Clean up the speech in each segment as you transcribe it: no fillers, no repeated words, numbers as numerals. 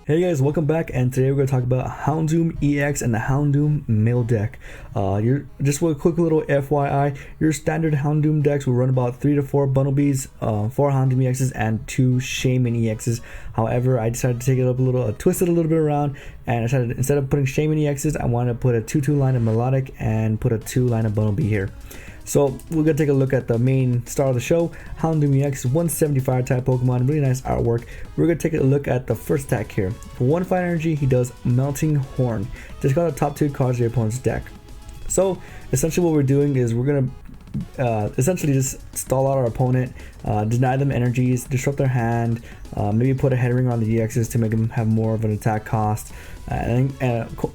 Hey guys, welcome back, and today we're going to talk about Houndoom-EX and the Houndoom male deck. Just with a quick little FYI, your standard Houndoom decks will run about 3 to 4 Bumblebees, 4 Houndoom-EXs, and 2 Shaman-EXs. However, I decided to take it up a little, twist it a little bit around, and I decided instead of putting Shaman-EXs, I wanted to put a 2-2 line of Melodic and put a 2 line of Bumblebee here. So we're going to take a look at the main star of the show, Houndoom-EX, 175 type Pokemon, really nice artwork. We're going to take a look at the first attack here. For 1 fire energy, he does Melting Horn. Discard the top 2 cards of your opponent's deck. So essentially what we're doing is we're going to essentially just stall out our opponent, deny them energies, disrupt their hand, maybe put a head ring on the EXs to make them have more of an attack cost, and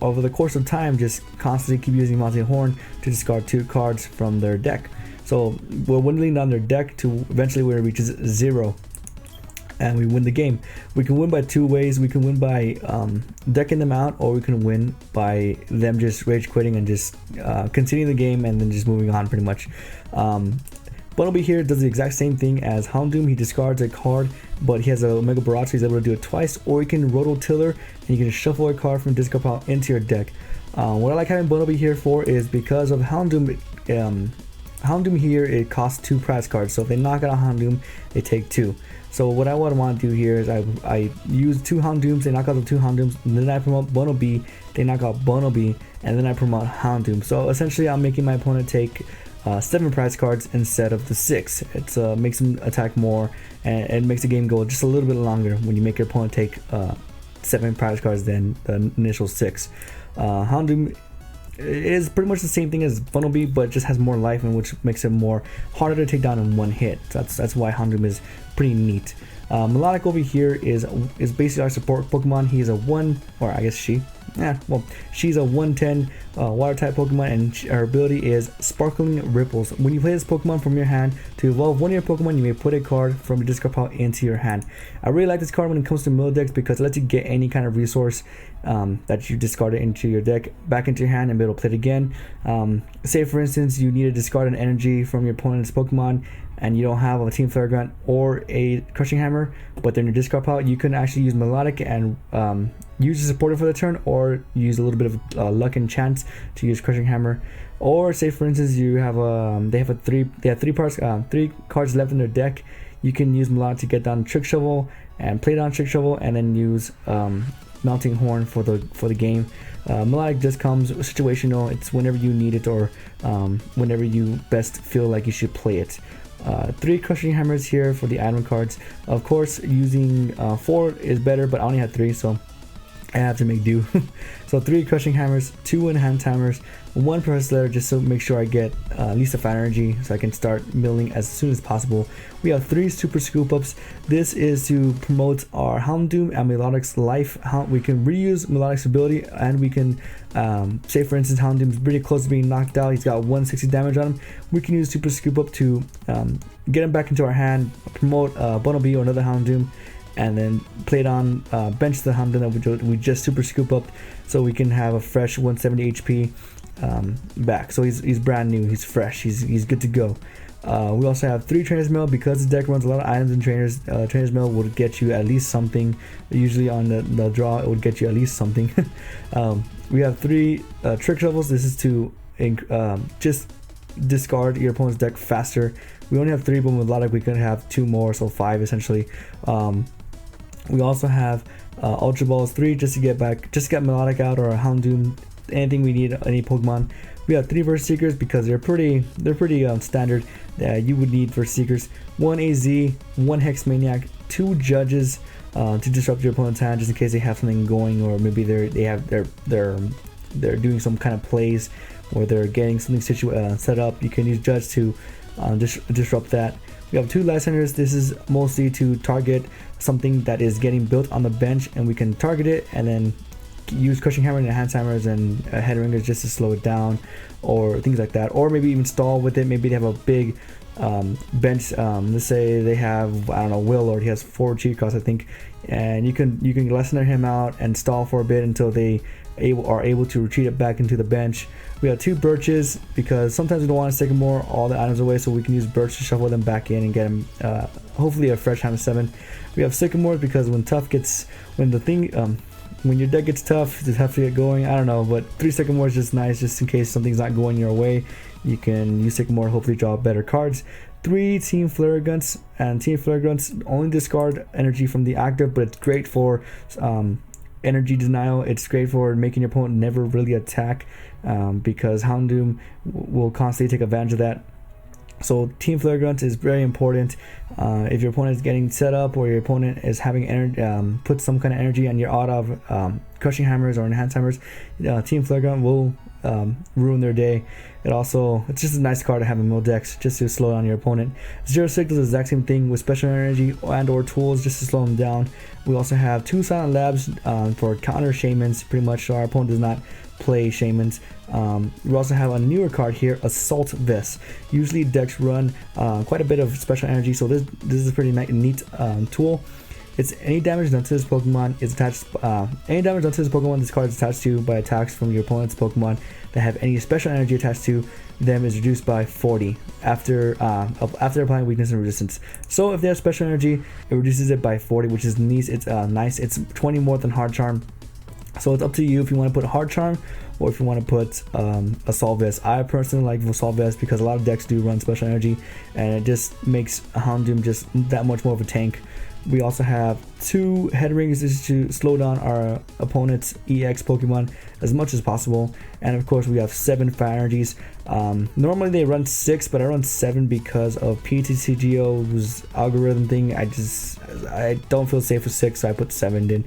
over the course of time just constantly keep using Melting Horn to discard 2 cards from their deck. So we're dwindling down their deck to eventually where it reaches 0 and we win the game. We can win by 2 ways. We can win by decking them out, or we can win by them just rage quitting and just continuing the game and then just moving on pretty much. Bumblebee here does the exact same thing as Houndoom. He discards a card, but he has a Omega Barrage, so he's able to do it twice, or he can Rototiller and you can shuffle a card from discard pile into your deck. What I like having Bumblebee here for is because of Houndoom. Houndoom here, it costs 2 prize cards, so if they knock out Houndoom, they take 2. So what I would want to do here is I use 2 Houndooms, they knock out the 2 Houndooms, and then I promote Bumblebee, they knock out Bumblebee, and then I promote Houndoom. So essentially I'm making my opponent take 7 prize cards instead of the 6. It makes them attack more, and it makes the game go just a little bit longer when you make your opponent take 7 prize cards than the initial 6. Houndoom is pretty much the same thing as Bumblebee, but just has more life, and which makes it more harder to take down in 1 hit. So that's why Houndoom is pretty neat. Melodic over here is basically our support Pokemon. He is a 1, or I guess she. She's a 110 water type Pokemon, and her ability is Sparkling Ripples. When you play this Pokemon from your hand, to evolve one of your Pokemon, you may put a card from your discard pile into your hand. I really like this card when it comes to mill decks because it lets you get any kind of resource that you discarded into your deck back into your hand and be able to play it again. Say for instance you need to discard an energy from your opponent's Pokemon and you don't have a Team Flare Grunt or a Crushing Hammer, but then your discard pile, you can actually use Melodic and use the supporter for the turn, or use a little bit of luck and chance to use Crushing Hammer. Or say for instance you have they have 3 cards left in their deck. You can use Melodic to get down Trick Shovel and play down Trick Shovel, and then use Melting Horn for the game. Melodic just comes situational. It's whenever you need it, or whenever you best feel like you should play it. 3 Crushing Hammers here for the item cards. Of course, using 4 is better, but I only had 3, so I have to make do. So 3 Crushing Hammers, 2 Enhanced Hammers, 1 Professor Letter, just to make sure I get at least a fire energy so I can start milling as soon as possible. We have 3 Super Scoop Ups. This is to promote our Houndoom and Melodic's life. We can reuse Melodic's ability, and we can say for instance Houndoom's pretty close to being knocked out. He's got 160 damage on him. We can use Super Scoop Up to get him back into our hand, promote Bumblebee or another Houndoom, and then play it on bench the Houndoom that we just Super Scoop up, so we can have a fresh 170 HP back. So he's brand new, he's fresh, he's good to go. We also have 3 Trainer's Mail. Because the deck runs a lot of items and trainers, Trainer's Mail would get you at least something. Usually on the draw it would get you at least something. We have 3 Trick Shovels. This is to just discard your opponent's deck faster. We only have 3, but with Melodic we could have 2 more, so 5 essentially. We also have Ultra Balls 3 just to get Melodic out, or a Houndoom, anything we need, any Pokemon. We have 3 Verse Seekers because they're pretty standard. You would need Verse Seekers. 1 AZ, 1 Hex Maniac, 2 Judges to disrupt your opponent's hand just in case they have something going, or maybe they're doing some kind of plays, or they're getting something set up. You can use Judge to disrupt that. We have 2 Life Centers. This is mostly to target something that is getting built on the bench, and we can target it and then use Crushing Hammer and Enhanced Hammers and Head Ringers just to slow it down, or things like that. Or maybe even stall with it. Maybe they have a big bench. Let's say they have, I don't know, Will, or he has 4 cheat costs I think, and you can lessener him out and stall for a bit until they are able to retreat it back into the bench. We have 2 birches because sometimes we don't want to sycamore all the items away, so we can use birch to shuffle them back in and get them hopefully a fresh hand of 7. We have sycamores because when your deck gets tough, it's tough to get going. I don't know, but 3 sycamore is just nice, just in case something's not going your way. You can use sycamore, hopefully draw better cards. 3 team flare guns, and team flare guns only discard energy from the active, but it's great for energy denial. It's great for making your opponent never really attack, because Houndoom will constantly take advantage of that. So team flare guns is very important. If your opponent is getting set up, or your opponent is having energy, put some kind of energy on your out of crushing hammers or enhanced hammers, team flare gun will ruin their day. It's just a nice card to have in mill decks, just to slow down your opponent. 0-6 does the exact same thing with special energy and or tools, just to slow them down. We also have 2 silent labs for counter shamans, pretty much, so our opponent does not play shamans. We also have a newer card here, Assault Vest. Usually decks run quite a bit of special energy, so this is a pretty neat tool. It's any damage done to this Pokemon is attached. Any damage done to this Pokemon this card is attached to by attacks from your opponent's Pokemon that have any special energy attached to them is reduced by 40 after applying weakness and resistance. So if they have special energy, it reduces it by 40, which is nice. It's nice. It's 20 more than Hard Charm. So it's up to you if you want to put Hard Charm or if you want to put Assault Vest. I personally like Assault Vest because a lot of decks do run special energy, and it just makes Houndoom just that much more of a tank. We also have 2 head rings just to slow down our opponent's EX Pokemon as much as possible, and of course we have 7 fire energies. Normally they run 6, but I run 7 because of PTCGO's algorithm thing. I don't feel safe with 6, so I put 7 in.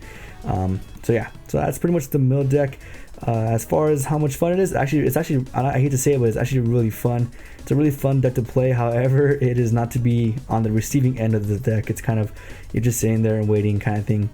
So yeah, so that's pretty much the mill deck. As far as how much fun it is, it's actually I hate to say it, but it's actually really fun. It's a really fun deck to play. However, it is not to be on the receiving end of the deck. It's kind of, you're just sitting there and waiting kind of thing.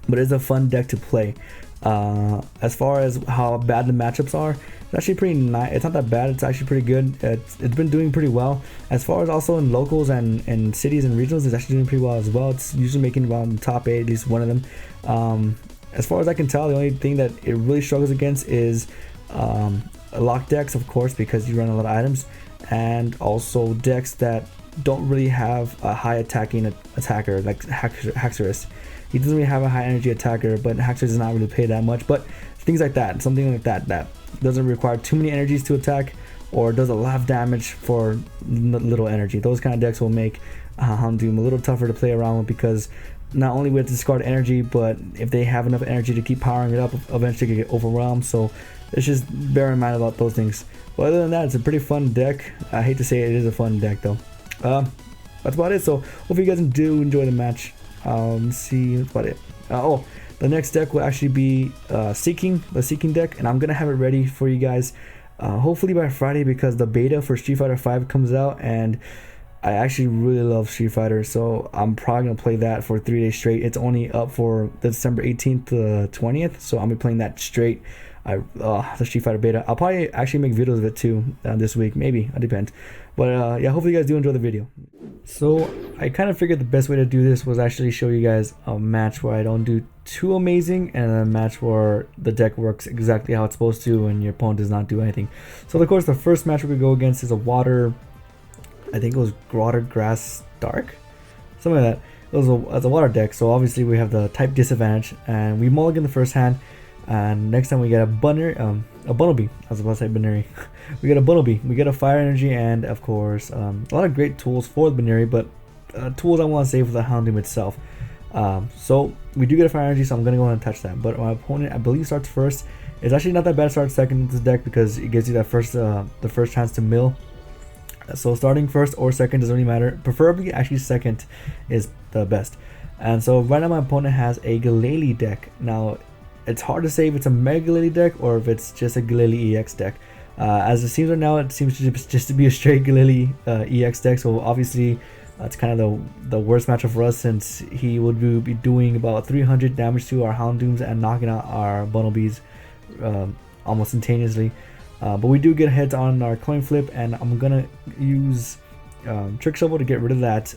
But it's a fun deck to play. As far as how bad the matchups are, it's actually pretty nice. It's not that bad. It's actually pretty good. It's been doing pretty well. As far as also in locals and cities and regionals, it's actually doing pretty well as well. It's usually making about the top 8, at least one of them. As far as I can tell, the only thing that it really struggles against is lock decks, of course, because you run a lot of items, and also decks that don't really have a high attacking attacker like Haxorus. He doesn't really have a high energy attacker, but Haxorus does not really pay that much. But things like that, something like that doesn't require too many energies to attack, or does a lot of damage for little energy. Those kind of decks will make Houndoom a little tougher to play around with, because not only with discard energy, but if they have enough energy to keep powering it up, eventually they get overwhelmed. So it's just bear in mind about those things. But other than that, it's a pretty fun deck. I hate to say it is a fun deck though. That's about it. So hope you guys do enjoy the match. Let's see, that's about it. The next deck will actually be the Seaking deck, and I'm gonna have it ready for you guys hopefully by Friday, because the beta for Street Fighter 5 comes out, and I actually really love Street Fighter, so I'm probably gonna play that for 3 days straight. It's only up for December 18th to 20th, so I'm gonna be playing that straight. The Street Fighter beta. I'll probably actually make videos of it too this week, maybe. It depends. But yeah, hopefully you guys do enjoy the video. So I kind of figured the best way to do this was actually show you guys a match where I don't do too amazing, and a match where the deck works exactly how it's supposed to and your opponent does not do anything. So of course the first match we could go against is a water, I think it was Water Grass Dark, something like that. It was a water deck, so obviously we have the type disadvantage, and we mulligan the first hand, and next time we get a Bunnelby. I was about to say Baneri. We get a Bunnelby, we get a fire energy, and of course a lot of great tools for the Baneri, but tools I want to save for the Houndoom itself. So we do get a fire energy, so I'm gonna go ahead and touch that. But my opponent, I believe, starts first. It's actually not that bad to start second in this deck, because it gives you that the first chance to mill. So starting first or second doesn't really matter. Preferably, actually, second is the best. And so right now my opponent has a Glalie deck. Now it's hard to say if it's a Mega Glalie deck or if it's just a Glalie EX deck. As it seems right now, it seems just to be a straight Glalie EX deck. So obviously it's kind of the worst matchup for us, since he would be doing about 300 damage to our Houndooms and knocking out our Bunnelbys almost instantaneously. But we do get heads on our coin flip, and I'm gonna use Trick Shovel to get rid of that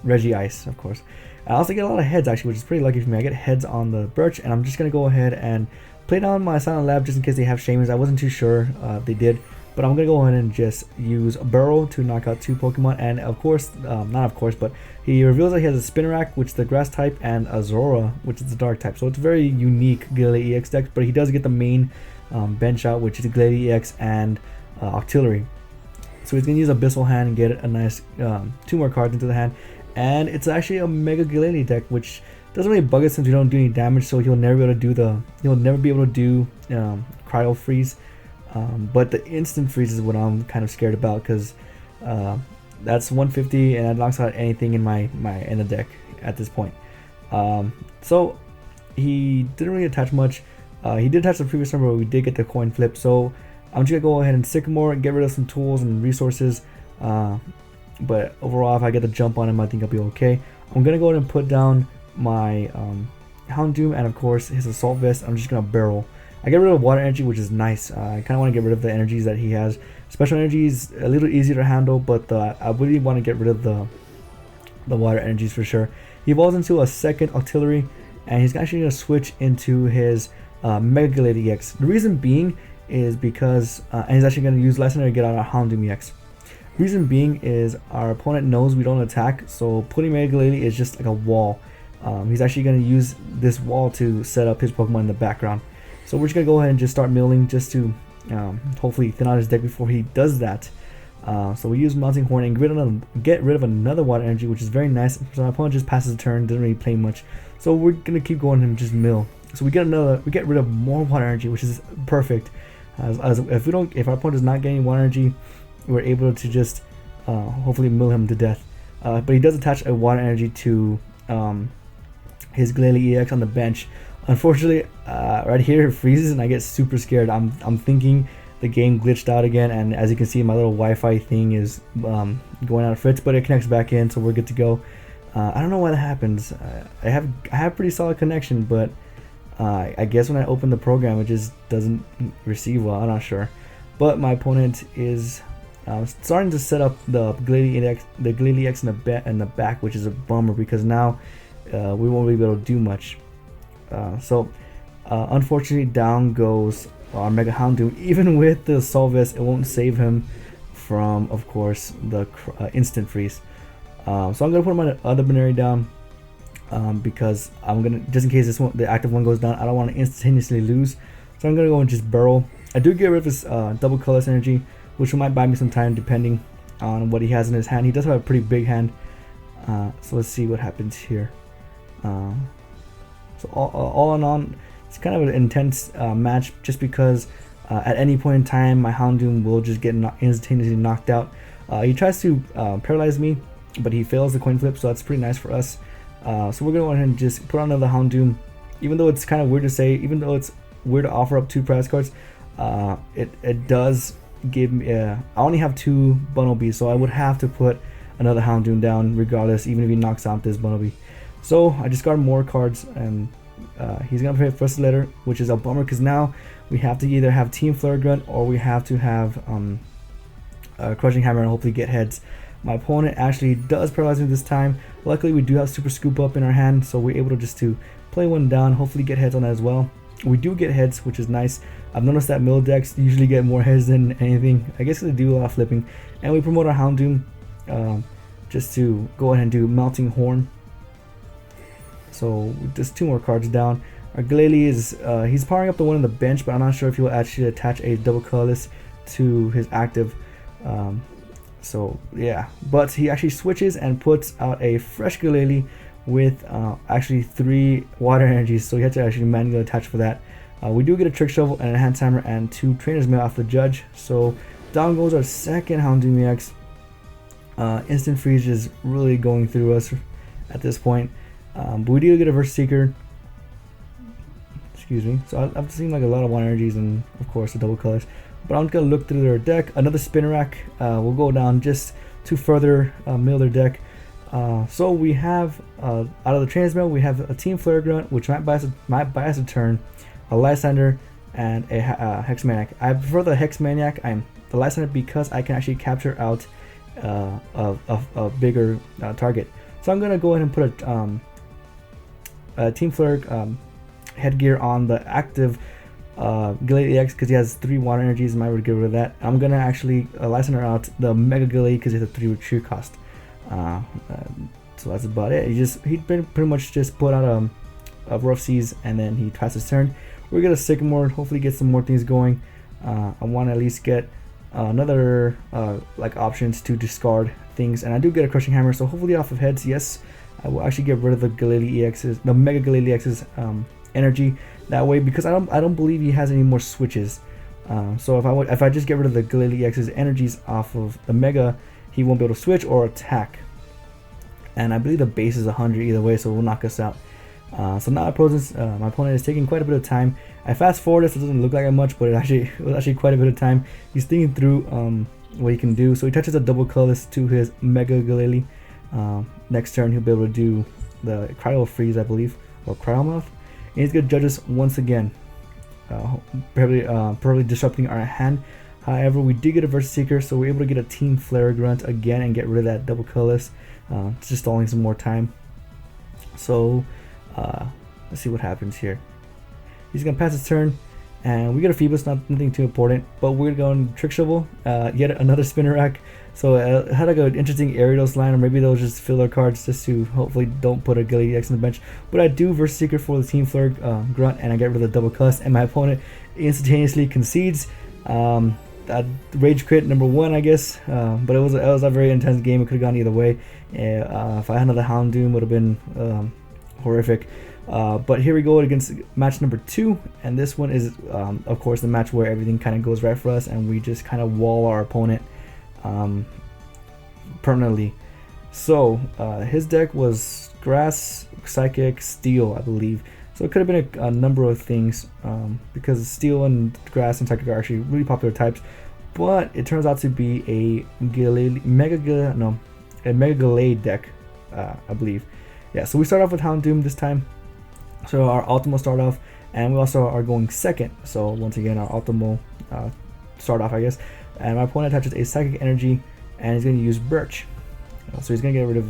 Reggie Ice, of course. I also get a lot of heads actually, which is pretty lucky for me. I get heads on the Birch, and I'm just gonna go ahead and play down my Silent Lab just in case they have Shamans. I wasn't too sure if they did, but I'm gonna go ahead and just use Burrow to knock out 2 Pokemon, and of course, not of course, but he reveals that he has a Spinarak, which is the Grass type, and a Zora, which is the Dark type. So it's a very unique Glalie EX deck, but he does get the main bench out, which is Glalie EX and Octillery. So he's gonna use Abyssal Hand and get a nice 2 more cards into the hand, and it's actually a Mega Glalie deck, which doesn't really bug us since we don't do any damage. So he'll never be able to do Cryo Freeze. But the instant freeze is what I'm kind of scared about, because that's 150 and it knocks out anything in in the deck at this point. So he didn't really attach much. He did attach the previous number, but we did get the coin flip. So I'm just gonna go ahead and Sycamore and get rid of some tools and resources. But overall, if I get the jump on him, I think I'll be okay. I'm gonna go ahead and put down my Houndoom and of course his Assault Vest. I'm just gonna barrel. I get rid of Water Energy, which is nice. I kind of want to get rid of the energies that he has. Special Energy is a little easier to handle, but I really want to get rid of the Water Energies for sure. He evolves into a second Octillery, and he's actually going to switch into his Mega Glalie EX. The reason being is because, and he's actually going to use Lessener to get out our Houndoom-EX. Reason being is our opponent knows we don't attack, so putting Mega Glalie is just like a wall. He's actually going to use this wall to set up his Pokemon in the background. So we're just going to go ahead and just start milling just to hopefully thin out his deck before he does that. So we use Melting Horn and get rid of another Water Energy, which is very nice. So my opponent just passes a turn, doesn't really play much. So we're going to keep going and just mill. So we get rid of more Water Energy, which is perfect. If our opponent does not get any Water Energy, we're able to just hopefully mill him to death. But he does attach a Water Energy to his Glalie EX on the bench. Unfortunately, right here it freezes and I get super scared. I'm thinking the game glitched out again, and as you can see, my little Wi-Fi thing is going out of fritz, but it connects back in, so we're good to go. I don't know why that happens. I have pretty solid connection, but I guess when I open the program, it just doesn't receive well. I'm not sure, but my opponent is starting to set up the Glalie EX in the back, which is a bummer because now we won't be able to do much. Unfortunately, down goes our Mega Houndoom. Even with the Assault Vest, it won't save him from, of course, the instant freeze. So I'm gonna put my other Binary down because I'm gonna, just in case the active one goes down, I don't want to instantaneously lose. So I'm gonna go and just burrow. I do get rid of his double colorless energy, which might buy me some time depending on what he has in his hand. He does have a pretty big hand. So let's see what happens here. So all in all, it's kind of an intense match just because at any point in time my Houndoom will just get instantaneously knocked out. He tries to paralyze me, but he fails the coin flip, so that's pretty nice for us. So we're going to go ahead and just put on another Houndoom. Even though it's kind of weird to say, even though it's weird to offer up 2 prize cards, it does give me, I only have 2 Bunnelbees, so I would have to put another Houndoom down regardless, even if he knocks out this Bunnelbee. So I discard more cards, and he's gonna play First Letter, which is a bummer because now we have to either have Team Flare Grunt or we have to have Crushing Hammer and hopefully get heads. My opponent actually does paralyze me this time. Luckily, we do have Super Scoop Up in our hand, so we're able to just to play one down, hopefully get heads on that as well. We do get heads, which is nice. I've noticed that mill decks usually get more heads than anything. I guess they do a lot of flipping. And we promote our Houndoom just to go ahead and do Melting Horn. So just 2 more cards down. Our Glalie is he's powering up the one on the bench, but I'm not sure if he will actually attach a double colorless to his active. So yeah, but he actually switches and puts out a fresh Glalie with actually 3 water energies, so you have to actually manually attach for that. We do get a Trick Shovel and a Hand Timer and 2 Trainer's Mail off the judge. So down goes our second Houndoom-EX. Instant freeze is really going through us at this point. But we do get a Verse Seeker. Excuse me. So I've seen like a lot of water energies and of course the double colors. But I'm gonna look through their deck. Another Spinarak will go down just to further mill their deck. So we have out of the Transmail, we have a Team Flare Grunt, which might buy us a turn, a Lysander, and a Hex Maniac. I prefer the Hex Maniac. I'm the Lysander because I can actually capture out a bigger target. So I'm gonna go ahead and put Team Flare headgear on the active Gallade EX because he has 3 water energies. I might get rid of that. I'm gonna actually license out the Mega Gallade because he has a 3 retreat cost. So that's about it. He pretty much just put out a Rough Seas and then he passed his turn. We're gonna Sycamore, hopefully get some more things going. I want to at least get another like options to discard things, and I do get a Crushing Hammer, so hopefully off of heads, yes, I will actually get rid of the Gallade EX's, the Mega Gallade EX's energy that way, because I don't believe he has any more switches. So if I just get rid of the Gallade EX's energies off of the Mega, he won't be able to switch or attack. And I believe the base is 100 either way, so it will knock us out. So now my opponent is taking quite a bit of time. I fast forward this, it doesn't look like much, but it was actually quite a bit of time. He's thinking through what he can do. So he touches a double colorless to his Mega Gallade. Next turn he'll be able to do the Cryo Freeze, I believe, or Cryo Mouth. And he's gonna judge us once again, probably disrupting our hand. However, we did get a Versus Seeker, so we're able to get a Team Flare Grunt again and get rid of that double colorless. It's just stalling some more time. So let's see what happens here. He's gonna pass his turn, and we get a Phoebus, nothing too important, but we're going Trick Shovel, yet another Spinner Rack. So it had like an interesting Ariados line, or maybe they'll just fill their cards just to hopefully don't put a Gallade EX on the bench. But I do Versus Seeker for the Team Flare Grunt, and I get rid of the double cuss, and my opponent instantaneously concedes. That Rage Crit #1, I guess, but it was a very intense game. It could have gone either way. If I had another Houndoom, would have been horrific. But here we go against match number 2, and this one is of course the match where everything kind of goes right for us and we just kind of wall our opponent permanently. So his deck was Grass, Psychic, Steel, I believe. So it could have been a number of things, because Steel and Grass and Psychic are actually really popular types, but it turns out to be a Mega Gallade deck, I believe. Yeah, so we start off with Houndoom this time. So our Ultimo start off, and we also are going second. So once again, our Ultimo start off, I guess. And my opponent touches a Psychic Energy, and he's going to use Birch. So he's going to get rid of,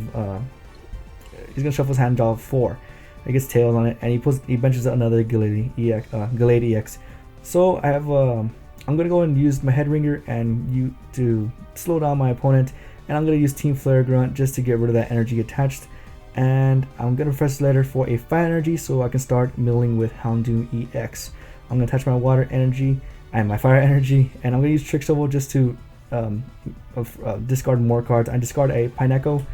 he's going to shuffle his hand, draw 4. He gets Tails on it, and he benches another Gallade EX. So I have, I'm going to go and use my Head Ringer and to slow down my opponent, and I'm going to use Team Flare Grunt just to get rid of that energy attached. And I'm going to press letter for a fire energy so I can start milling with Houndoom-EX. I'm going to attach my water energy and my fire energy, and I'm going to use Trick Shovel just to discard more cards. I discard a Pineco,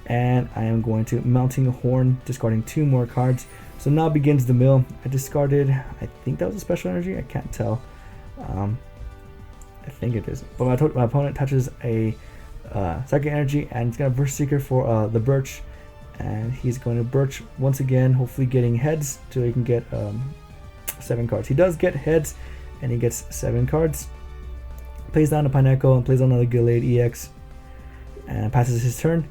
and I am going to Mounting Horn, discarding 2 more cards. So now begins the mill. I discarded, I think that was a special energy, I can't tell. I think it is. But my opponent touches a Psychic Energy, and it's going to Versus Seeker for the Birch. And he's going to Birch once again, hopefully getting heads so he can get 7 cards. He does get heads, and he gets 7 cards. Plays down a Pineco and plays on another Gallade EX, and passes his turn.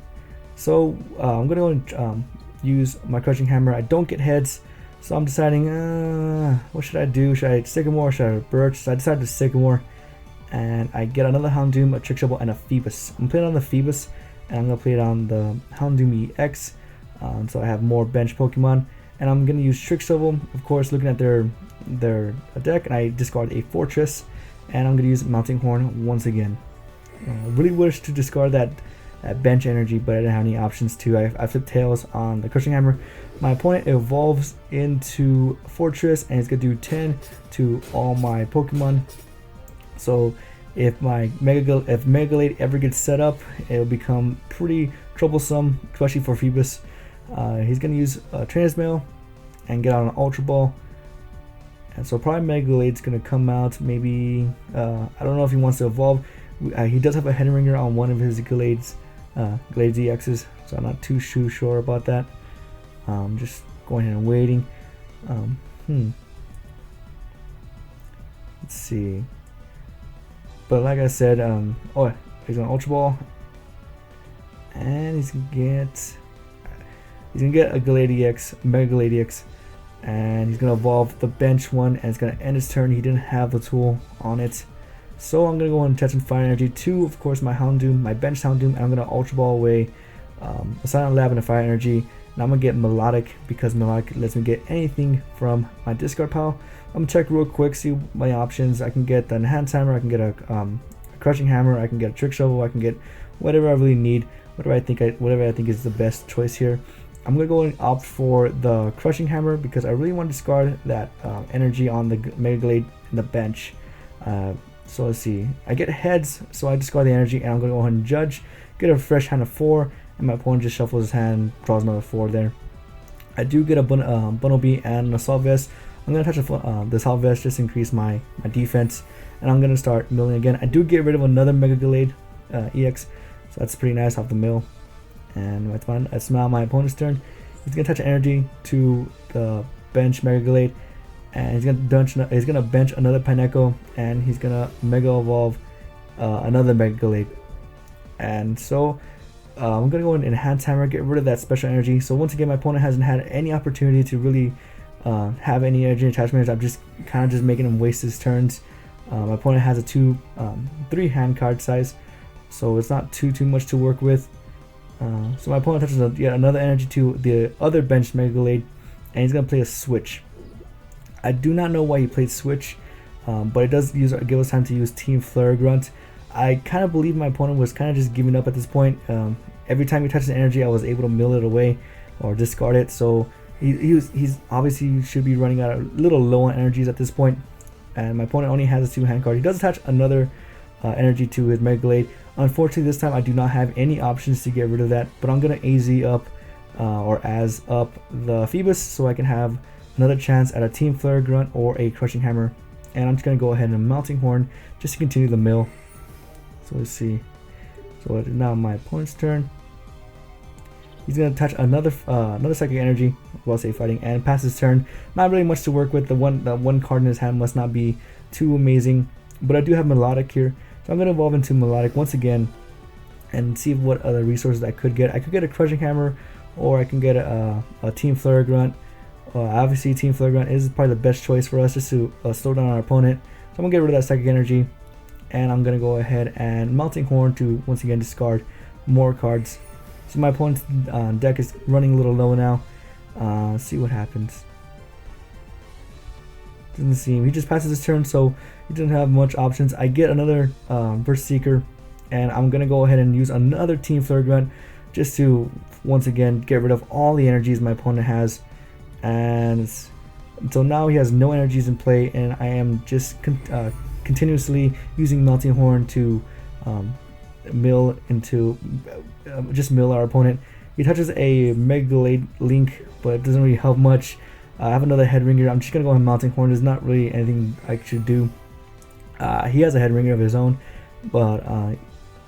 So I'm going to go and use my Crushing Hammer. I don't get heads, so I'm deciding what should I do? Should I Sycamore or should I Birch? So I decided to Sycamore, and I get another Houndoom, a Trick Shovel, and a Phoebus. I'm playing on the Phoebus, and I'm going to play it on the Houndoom-EX, so I have more bench Pokemon. And I'm going to use Trick Shovel, of course, looking at their deck, and I discard a Fortress, and I'm going to use Mounting Horn once again. Really wish to discard that bench energy, but I didn't have any options to. I flipped Tails on the Crushing Hammer. My opponent evolves into Fortress, and he's going to do 10 to all my Pokemon. So if Mega Gallade ever gets set up, it'll become pretty troublesome, especially for Phoebus. He's going to use Trainer's Mail and get out an Ultra Ball. And so probably Mega Gallade's going to come out. Maybe, I don't know if he wants to evolve. He does have a Head Ringer on one of his Gallade EXs, so I'm not too sure about that. Just going ahead and waiting. Let's see. But like I said, he's gonna Ultra Ball, and he's gonna get a Gallade EX, Mega Gallade EX, and he's gonna evolve the bench one, and it's gonna end his turn. He didn't have the tool on it, so I'm gonna go and touch and Fire Energy to, of course, my Houndoom, my bench Houndoom, and I'm gonna Ultra Ball away a Silent Lab and a Fire Energy, and I'm gonna get Melodic because Melodic lets me get anything from my discard pile. I'm gonna check real quick, see my options. I can get the enhanced hammer, I can get a crushing hammer, I can get a trick shovel, I can get whatever I really need, whatever I think is the best choice here. I'm gonna go and opt for the crushing hammer because I really want to discard that energy on the Mega Glade in the bench. So let's see, I get heads, so I discard the energy, and I'm gonna go ahead and judge, get a fresh hand of 4, and my opponent just shuffles his hand, draws another 4 there. I do get a Bumblebee and an Assault Vest. I'm gonna touch the Assault Vest just to increase my defense, and I'm gonna start milling again. I do get rid of another Mega Glade EX, so that's pretty nice off the mill. And it's now my opponent's turn. He's gonna touch energy to the bench Mega Glade, and he's gonna bench another Pineco, and he's gonna Mega Evolve another Mega Glade. And so I'm gonna go and enhance hammer, get rid of that special energy. So once again, my opponent hasn't had any opportunity to really have any energy attachments. I'm just kind of making him waste his turns. My opponent has a 3 hand card size, so it's not too much to work with. So my opponent touches yet another energy to the other bench Mega Glade, and he's gonna play a switch. I do not know why he played switch, but it does give us time to use Team Flare Grunt. I kind of believe my opponent was kind of just giving up at this point. Every time he touches energy, I was able to mill it away or discard it. So he's obviously should be running out a little low on energies at this point. And my opponent only has a 2 hand card. He does attach another energy to his Mega Glade. Unfortunately, this time I do not have any options to get rid of that, but I'm gonna AZ up or AS up the Phoebus so I can have another chance at a Team Flare Grunt or a Crushing Hammer. And I'm just gonna go ahead and Melting Horn just to continue the mill. So let's see. So it is now my opponent's turn. He's gonna touch another psychic energy while safe fighting and pass his turn. Not really much to work with. The one card in his hand must not be too amazing, but I do have Melodic here, so I'm gonna evolve into Melodic once again and see what other resources I could get. I could get a Crushing Hammer, or I can get a Team Flare Grunt. Obviously, Team Flare Grunt is probably the best choice for us just to slow down our opponent. So I'm gonna get rid of that psychic energy, and I'm gonna go ahead and Melting Horn to once again discard more cards. So my opponent's deck is running a little low now. Let's see what happens. Doesn't seem, he just passes his turn, so he doesn't have much options. I get another Burst Seeker, and I'm gonna go ahead and use another Team Flare Grunt just to once again get rid of all the energies my opponent has. And so now he has no energies in play, and I am just continuously using Melting Horn to mill our opponent. He touches a Mega Glade Link, but it doesn't really help much. I have another Head Ringer. I'm just gonna go ahead and Melting Horn. There's not really anything I should do. He has a Head Ringer of his own, but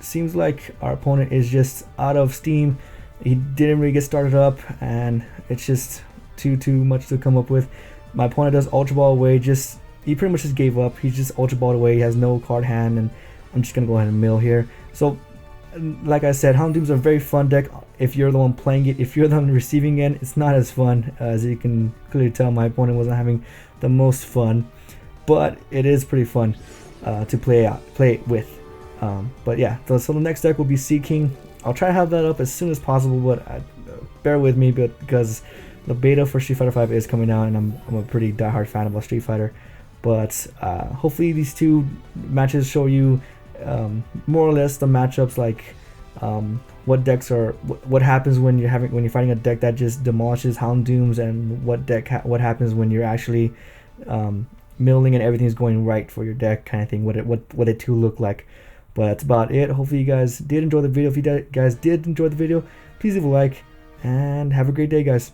seems like our opponent is just out of steam. He didn't really get started up, and it's just too much to come up with. My opponent does Ultra Ball away. He pretty much just gave up. He's just Ultra Ball away. He has no card hand, and I'm just gonna go ahead and mill here. So like I said, Houndoom's a very fun deck if you're the one playing it. If you're the one receiving it, it's not as fun. As you can clearly tell, my opponent wasn't having the most fun, but it is pretty fun to play it with. But yeah, so the next deck will be Seaking. I'll try to have that up as soon as possible, but bear with me because the beta for Street Fighter V is coming out, and I'm a pretty diehard fan of Street Fighter. But hopefully these 2 matches show you more or less the matchups, like what happens when you're fighting a deck that just demolishes Houndooms, and what happens when you're actually milling and everything's going right for your deck, kind of thing. What the 2 look like. But that's about it. Hopefully you guys did enjoy the video. If you guys did enjoy the video, please leave a like and have a great day, guys.